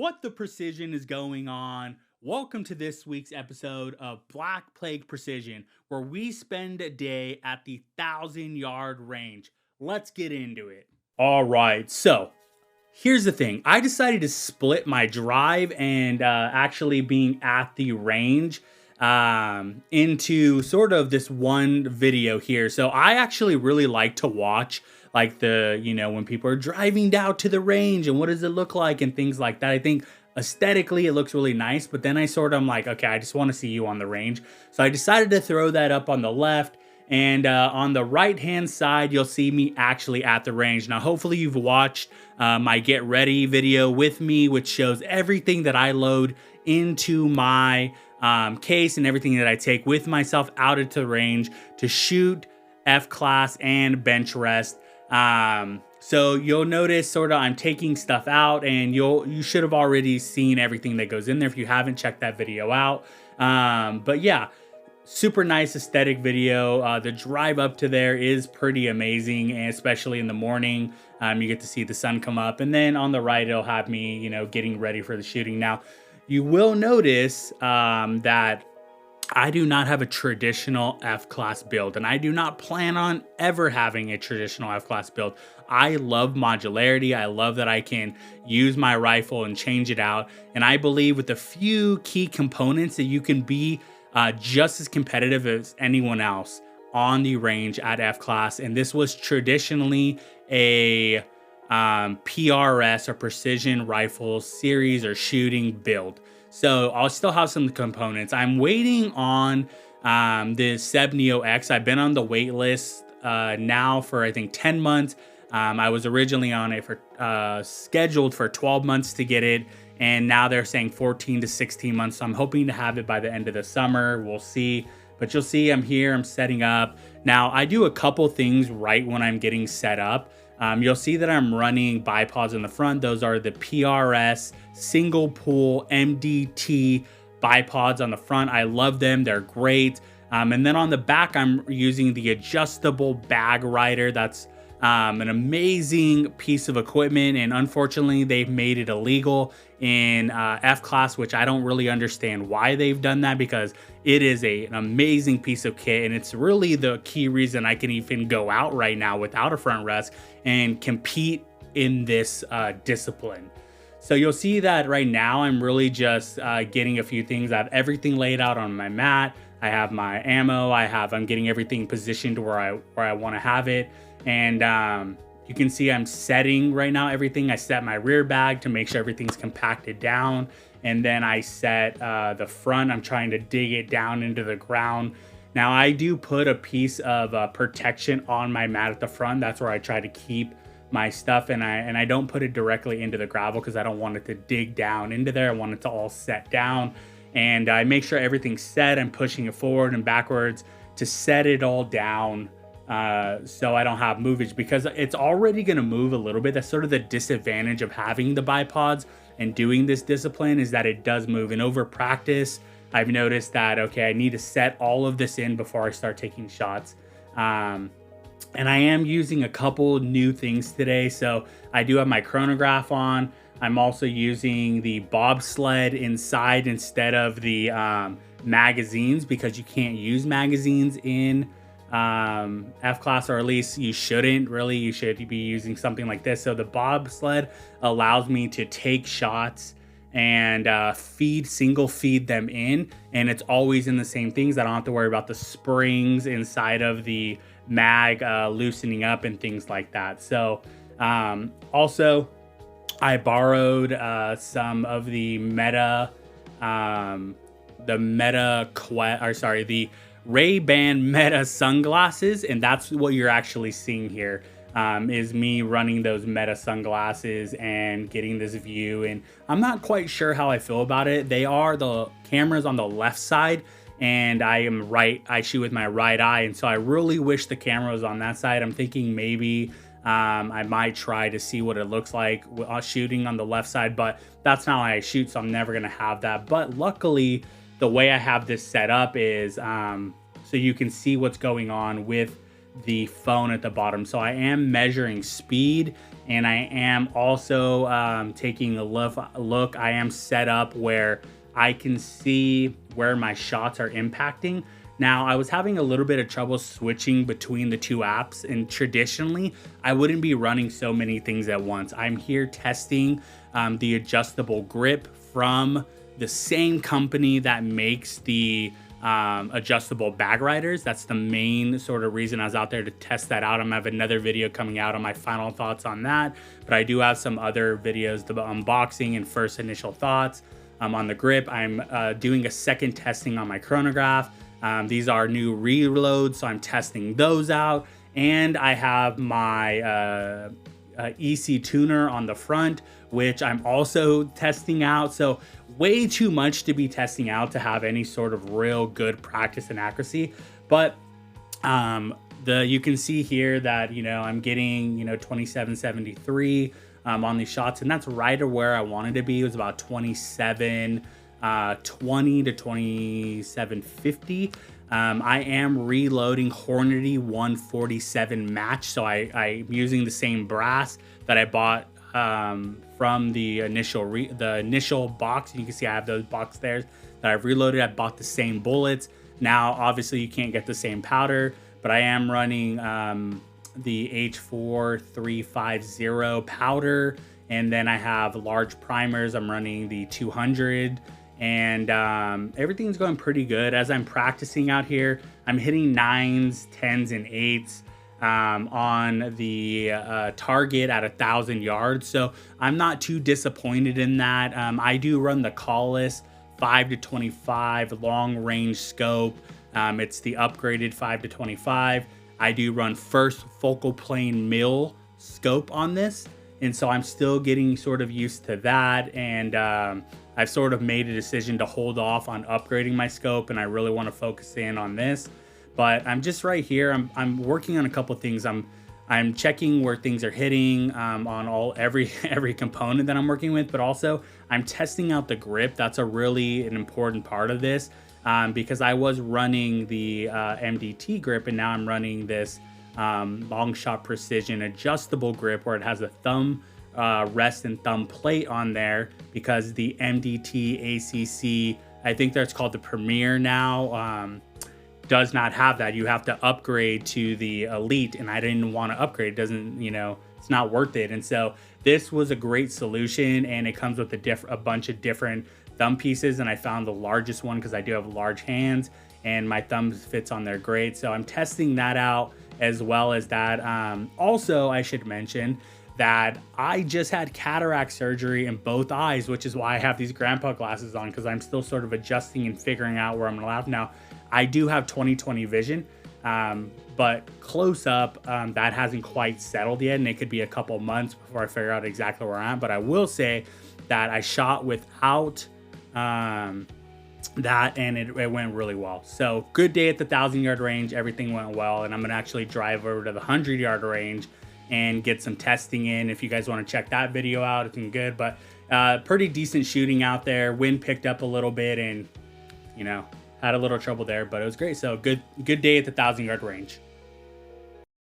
What the precision is going on? Welcome to this week's episode of Black Plague Precision, where we spend a day at the 1,000-yard range. Let's get into it. All right, so here's the thing. I decided to split my drive and actually being at the range into sort of this one video here. So I actually really like to watch like when people are driving down to the range and what does it look like and things like that. I think aesthetically it looks really nice, but then I sort of am like, okay, I just want to see you on the range. So I decided to throw that up on the left. And on the right-hand side, you'll see me actually at the range. Now, hopefully you've watched my Get Ready video with me, which shows everything that I load into my case and everything that I take with myself out into the range to shoot F-class and bench rest. So you'll notice sort of I'm taking stuff out, and you should have already seen everything that goes in there if you haven't checked that video out. But yeah. Super nice aesthetic video. The drive up to there is pretty amazing, and especially in the morning, you get to see the sun come up. And then on the right, it'll have me, getting ready for the shooting. Now, you will notice that I do not have a traditional F-class build, and I do not plan on ever having a traditional F-class build. I love modularity. I love that I can use my rifle and change it out. And I believe with a few key components that you can be just as competitive as anyone else on the range at F-class. And this was traditionally a PRS or precision rifle series or shooting build. So I'll still have some components. I'm waiting on the Seb Neo X. I've been on the wait list now for I think 10 months. I was originally on it for scheduled for 12 months to get it. And now they're saying 14 to 16 months. So I'm hoping to have it by the end of the summer. We'll see. But you'll see I'm here. I'm setting up. Now, I do a couple things right when I'm getting set up. You'll see that I'm running bipods in the front. Those are the PRS single pool MDT bipods on the front. I love them. They're great. And then on the back, I'm using the adjustable bag rider. That's an amazing piece of equipment, and unfortunately they've made it illegal in F-class, which I don't really understand why they've done that, because it is an amazing piece of kit, and it's really the key reason I can even go out right now without a front rest and compete in this discipline. So you'll see that right now I'm really just getting a few things. I have everything laid out on my mat. I have my ammo. I'm getting everything positioned where I want to have it. And you can see I'm setting right now everything. I set my rear bag to make sure everything's compacted down. And then I set the front. I'm trying to dig it down into the ground. Now, I do put a piece of protection on my mat at the front. That's where I try to keep my stuff. And I don't put it directly into the gravel because I don't want it to dig down into there. I want it to all set down. And I make sure everything's set. I'm pushing it forward and backwards to set it all down. So I don't have movage, because it's already going to move a little bit. That's sort of the disadvantage of having the bipods and doing this discipline, is that it does move. And over practice, I've noticed that, okay, I need to set all of this in before I start taking shots. And I am using a couple new things today. So I do have my chronograph on. I'm also using the bobsled inside instead of the magazines, because you can't use magazines in F-class, or at least you shouldn't really. You should be using something like this. So the bobsled allows me to take shots and single feed them in, and it's always in the same things. I don't have to worry about the springs inside of the mag loosening up and things like that. So also I borrowed some of the the Ray-Ban Meta sunglasses, and that's what you're actually seeing here, is me running those Meta sunglasses and getting this view. And I'm not quite sure how I feel about it. The camera's on the left side, and I shoot with my right eye, and so I really wish the camera was on that side. I'm thinking maybe I might try to see what it looks like shooting on the left side, but that's not how I shoot, so I'm never gonna have that. But luckily, the way I have this set up is so you can see what's going on with the phone at the bottom. So I am measuring speed, and I am also taking a look. I am set up where I can see where my shots are impacting. Now, I was having a little bit of trouble switching between the two apps, and traditionally, I wouldn't be running so many things at once. I'm here testing the adjustable grip from the same company that makes the adjustable bag riders. That's the main sort of reason I was out there, to test that out. I'm gonna have another video coming out on my final thoughts on that, but I do have some other videos, the unboxing and first initial thoughts on the grip. I'm doing a second testing on my chronograph. These are new reloads, so I'm testing those out. And I have my EC tuner on the front, which I'm also testing out. So way too much to be testing out to have any sort of real good practice and accuracy. But you can see here that, I'm getting, 2773 on these shots, and that's right where I wanted to be. It was about 2720 to 2750. I am reloading Hornady 147 match, so I'm using the same brass that I bought from the initial box. You can see I have those box there that I've reloaded. I bought the same bullets. Now, obviously, you can't get the same powder, but I am running the H4350 powder, and then I have large primers. I'm running the 200. And everything's going pretty good. As I'm practicing out here, I'm hitting 9s, 10s, and 8s on the target at 1,000 yards. So I'm not too disappointed in that. I do run the Collis 5 to 25 long range scope. It's the upgraded 5 to 25. I do run first focal plane mill scope on this. And so I'm still getting sort of used to that. And I've sort of made a decision to hold off on upgrading my scope, and I really want to focus in on this. But I'm just right here. I'm working on a couple things. I'm checking where things are hitting on every component that I'm working with, but also I'm testing out the grip. That's an important part of this because I was running the MDT grip, and now I'm running this long shot precision adjustable grip where it has a thumb rest and thumb plate on there, because the MDT ACC, I think that's called the Premier now, does not have that. You have to upgrade to the Elite, and I didn't want to upgrade. It doesn't, it's not worth it. And so this was a great solution, and it comes with a bunch of different thumb pieces, and I found the largest one because I do have large hands and my thumb fits on there great. So I'm testing that out as well as that. Also, I should mention that I just had cataract surgery in both eyes, which is why I have these grandpa glasses on, because I'm still sort of adjusting and figuring out where I'm gonna have. Now, I do have 20/20 vision, but close up, that hasn't quite settled yet, and it could be a couple months before I figure out exactly where I am. But I will say that I shot without that, and it went really well. So good day at the 1,000-yard range. Everything went well, and I'm gonna actually drive over to the 100-yard range and get some testing in. If you guys want to check that video out, it's been good. But pretty decent shooting out there. Wind picked up a little bit, and had a little trouble there, but it was great. So good day at the 1,000-yard range.